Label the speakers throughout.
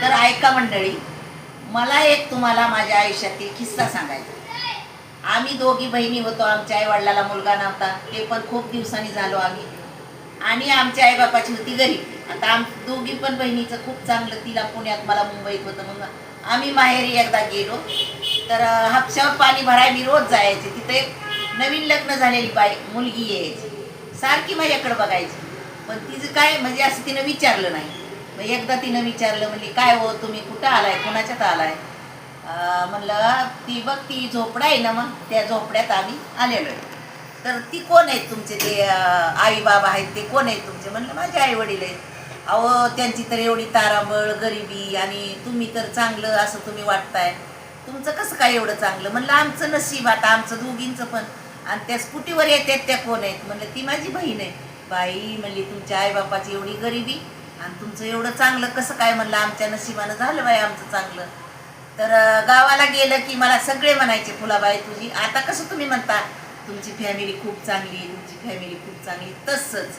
Speaker 1: तर ऐका मंडळी, मला एक तुम्हाला माझ्या आयुष्यातील किस्सा सांगायचा. आम्ही दोघी बहिणी होतो. आमच्या आई वडिलाला मुलगा नव्हता, ते पण खूप दिवसांनी झालो आम्ही. आणि आमच्या आईबापाची होती गरीब. आता दोघी पण बहिणीचं खूप चांगलं, तिला पुण्यात मला मुंबईत होतं. मग आम्ही माहेरी एकदा गेलो तर हापशावर पाणी भराय मी रोज जायचे. तिथे एक नवीन लग्न झालेली मुलगी यायची, सारखी माझ्याकडे बघायची. पण तिचं काय म्हणजे असं तिनं विचारलं नाही. मग एकदा तिनं विचारलं, म्हणजे काय हो तुम्ही कुठं आलाय, कुणाच्यात आलाय? म्हणलं ती बघ ती झोपडा आहे ना, मग त्या झोपड्यात आम्ही आलेलो आहे. तर ती कोण आहेत तुमचे, ते आई बाबा आहेत ते कोण आहेत तुमचे? म्हणलं माझे आई वडील आहेत. अहो त्यांची तर एवढी तारांबळ गरिबी, आणि तुम्ही तर चांगलं असं तुम्ही वाटताय, तुमचं कसं काय एवढं चांगलं? म्हणलं आमचं नशीब, आता आमचं दोघींचं पण. आणि त्या स्कूटीवर येतात त्या कोण आहेत? म्हणलं ती माझी बहीण आहे. बाई म्हणली तुमच्या आईबापाची एवढी गरिबी आणि तुमचं एवढं चांगलं कसं काय? म्हणलं आमच्या नशिबानं झालं बाई आमचं चांगलं. तर गावाला गेलं की मला सगळे म्हणायचे, फुलाबाई तुझी आता कसं तुम्ही म्हणता तुमची फॅमिली खूप चांगली, तुमची फॅमिली खूप चांगली, तसंच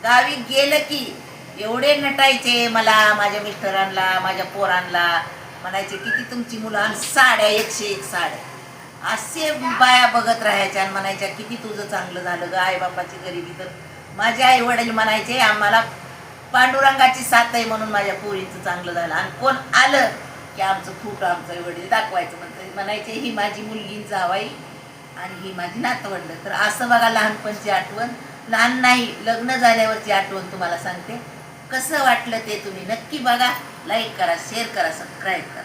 Speaker 1: गावी गेलं की एवढे नटायचे मला, माझ्या मिस्टरांना, माझ्या पोरांना म्हणायचे किती तुमची मुलं, आणि साड्या 101 साड्या, असे बाया बघत राहायच्या आणि म्हणायच्या किती तुझं चांगलं झालं ग. आई बापाची गरिबी. तर माझे आई वडील म्हणायचे आम्हाला पांडुरंगाची साथ आहे म्हणून माझ्या पोरीचं चांगलं झालं. आणि कोण आलं की आमचं फोटो आमचं वडील दाखवायचं, म्हणायचे ही माझी मुलगी जावाई आणि ही माझी नातवंड. तर असं बघा लहानपणची आठवण, लहान नाही लग्न झाल्यावरची आठवण तुम्हाला सांगते. कसं वाटलं ते तुम्ही नक्की बघा, लाईक करा, शेअर करा, सबस्क्राईब करा.